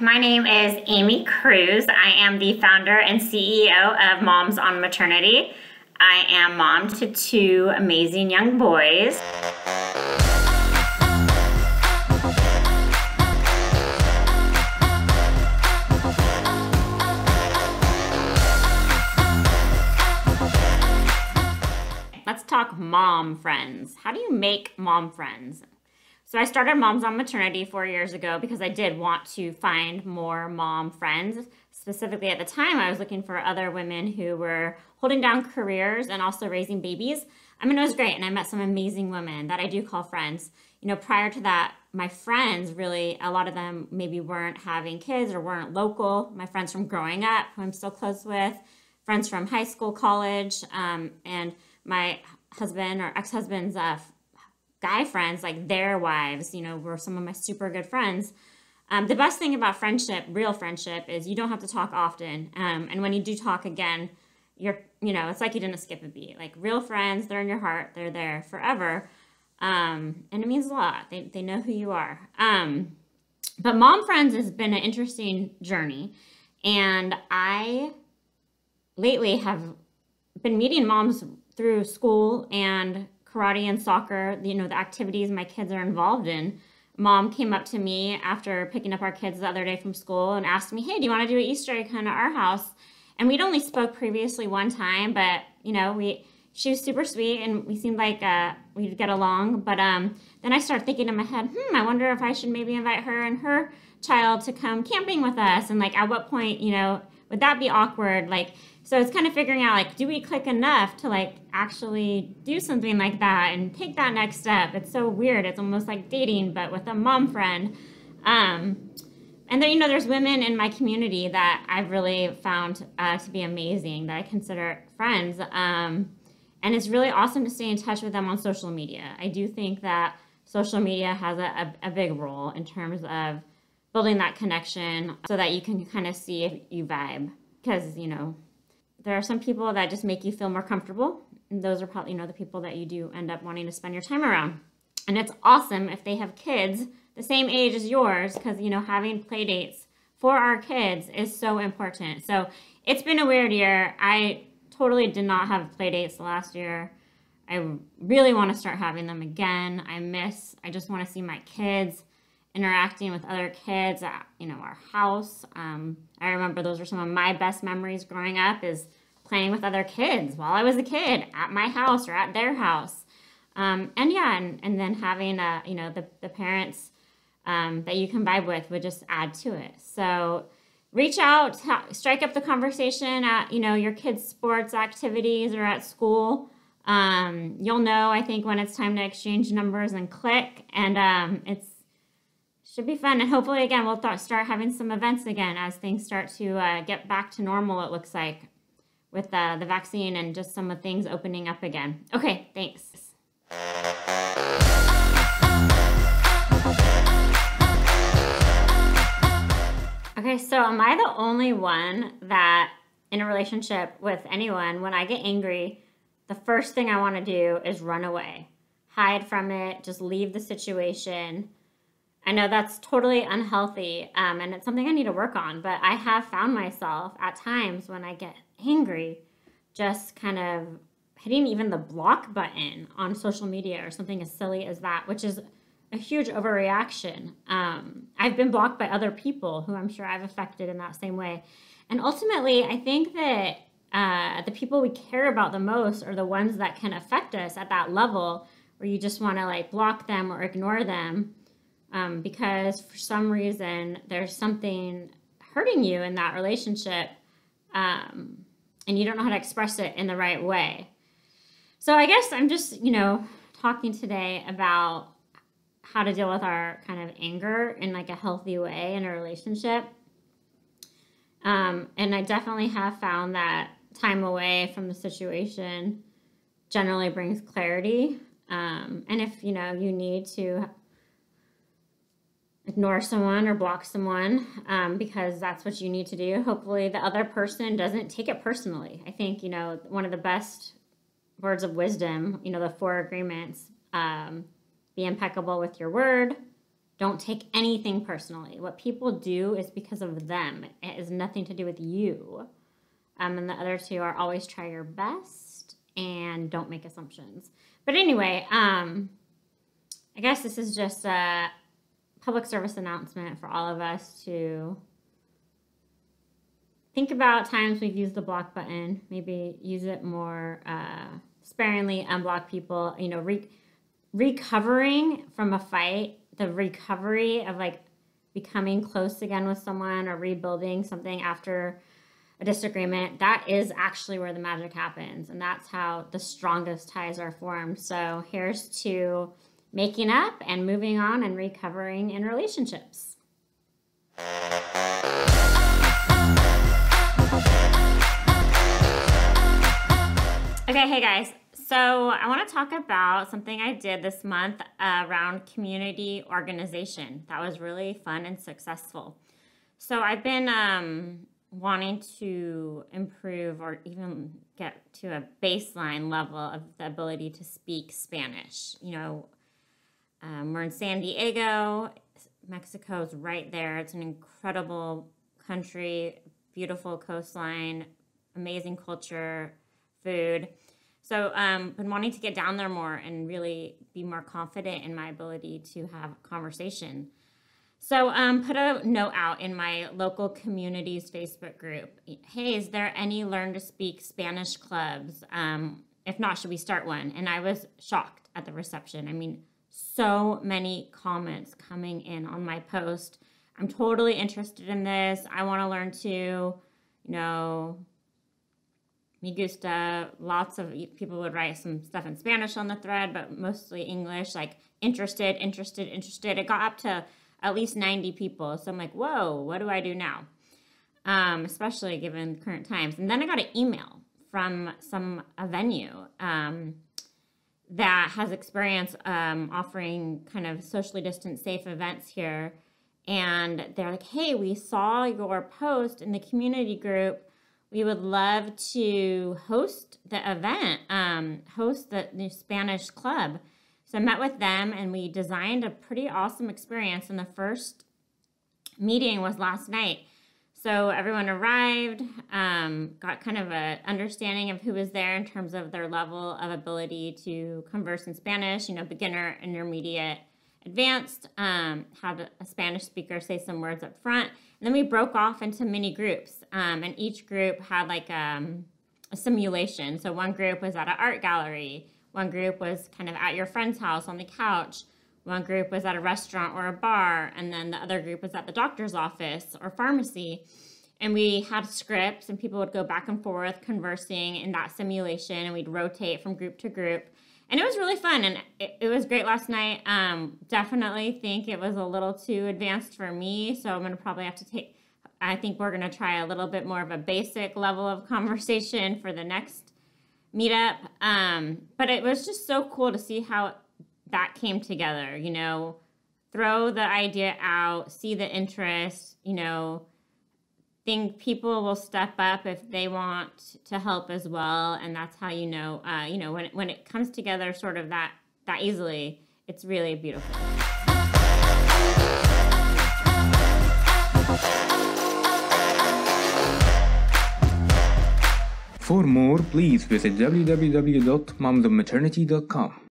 My name is Aimee Cruz. I am the founder and CEO of Moms on Maternity. I am mom to two amazing young boys. Let's talk mom friends. How do you make mom friends? So I started Moms on Maternity 4 years ago because I did want to find more mom friends. Specifically at the time, I was looking for other women who were holding down careers and also raising babies. I mean, it was great, and I met some amazing women that I do call friends. You know, prior to that, my friends really, a lot of them maybe weren't having kids or weren't local. My friends from growing up, who I'm still close with, friends from high school, college, and my husband or ex-husband's guy friends, like their wives, you know, were some of my super good friends. The best thing about friendship, real friendship, is you don't have to talk often. And when you do talk again, it's like you didn't skip a beat. Like real friends, they're in your heart. They're there forever. And it means a lot. They know who you are. But mom friends has been an interesting journey. And I lately have been meeting moms through school and karate and soccer, the activities my kids are involved in. Mom came up to me after picking up our kids the other day from school and asked me, hey, do you want to do an Easter egg hunt at our house? And we'd only spoke previously one time, but she was super sweet and we seemed like we'd get along. But then I started thinking in my head, I wonder if I should maybe invite her and her child to come camping with us. And at what point, would that be awkward? So it's kind of figuring out, do we click enough to actually do something like that and take that next step? It's so weird. It's almost like dating, but with a mom friend. And then, there's women in my community that I've really found to be amazing, that I consider friends. And it's really awesome to stay in touch with them on social media. I do think that social media has a big role in terms of building that connection so that you can kind of see if you vibe. Because, there are some people that just make you feel more comfortable. And those are probably, the people that you do end up wanting to spend your time around. And it's awesome if they have kids the same age as yours, because, having play dates for our kids is so important. So it's been a weird year. I totally did not have play dates last year. I really want to start having them again. I just want to see my kids interacting with other kids at, our house. I remember those were some of my best memories growing up, is playing with other kids while I was a kid at my house or at their house. And then having, the parents that you can vibe with would just add to it. So reach out, strike up the conversation at, your kids' sports activities or at school. You'll know, I think, when it's time to exchange numbers and click. And should be fun, and hopefully again we'll start having some events again as things start to get back to normal, it looks like, with the vaccine and just some of things opening up again. Okay, thanks. Okay, so am I the only one that in a relationship with anyone, when I get angry, the first thing I want to do is run away, hide from it, just leave the situation? I know that's totally unhealthy, and it's something I need to work on, but I have found myself at times when I get angry just kind of hitting even the block button on social media or something as silly as that, which is a huge overreaction. I've been blocked by other people who I'm sure I've affected in that same way. And ultimately, I think that the people we care about the most are the ones that can affect us at that level where you just want to block them or ignore them. Because for some reason there's something hurting you in that relationship, and you don't know how to express it in the right way. So I guess I'm just, talking today about how to deal with our kind of anger in a healthy way in a relationship. And I definitely have found that time away from the situation generally brings clarity. And if, you need to ignore someone or block someone because that's what you need to do, hopefully the other person doesn't take it personally. I think, one of the best words of wisdom, the 4 agreements, be impeccable with your word, Don't take anything personally. What people do is because of them. It has nothing to do with you. And the other two are always try your best and don't make assumptions. But anyway, I guess this is just a public service announcement for all of us to think about times we've used the block button. Maybe use it more sparingly, unblock people. You know, recovering from a fight, the recovery of like becoming close again with someone or rebuilding something after a disagreement, that is actually where the magic happens. And that's how the strongest ties are formed. So here's to making up and moving on and recovering in relationships. Okay, hey guys. So I want to talk about something I did this month around community organization. That was really fun and successful. So I've been wanting to improve or even get to a baseline level of the ability to speak Spanish. You know, we're in San Diego. Mexico's right there. It's an incredible country, beautiful coastline, amazing culture, food. So been wanting to get down there more and really be more confident in my ability to have a conversation. So put a note out in my local community's Facebook group. Hey, is there any Learn to Speak Spanish clubs? If not, should we start one? And I was shocked at the reception. I mean, so many comments coming in on my post. I'm totally interested in this. I want to learn too. You know, me gusta. Lots of people would write some stuff in Spanish on the thread, but mostly English, like interested. It got up to at least 90 people. So I'm like, whoa, what do I do now? Especially given current times. And then I got an email from a venue that has experience offering kind of socially distant safe events here. And they're like, hey, we saw your post in the community group. We would love to host the event, host the new Spanish club. So I met with them and we designed a pretty awesome experience. And the first meeting was last night. So everyone arrived, got kind of an understanding of who was there in terms of their level of ability to converse in Spanish, you know, beginner, intermediate, advanced, had a Spanish speaker say some words up front. And then we broke off into mini groups, and each group had like a simulation. So one group was at an art gallery. One group was kind of at your friend's house on the couch. One group was at a restaurant or a bar. And then the other group was at the doctor's office or pharmacy. And we had scripts and people would go back and forth conversing in that simulation. And we'd rotate from group to group. And it was really fun, and it was great last night. Definitely think it was a little too advanced for me, so I'm going to probably have to I think we're going to try a little bit more of a basic level of conversation for the next meetup. But it was just so cool to see how that came together, you know, throw the idea out, see the interest, you know, think people will step up if they want to help as well, and that's how you know when it comes together sort of that easily, it's really beautiful. For more, please visit www.momsofmaternity.com.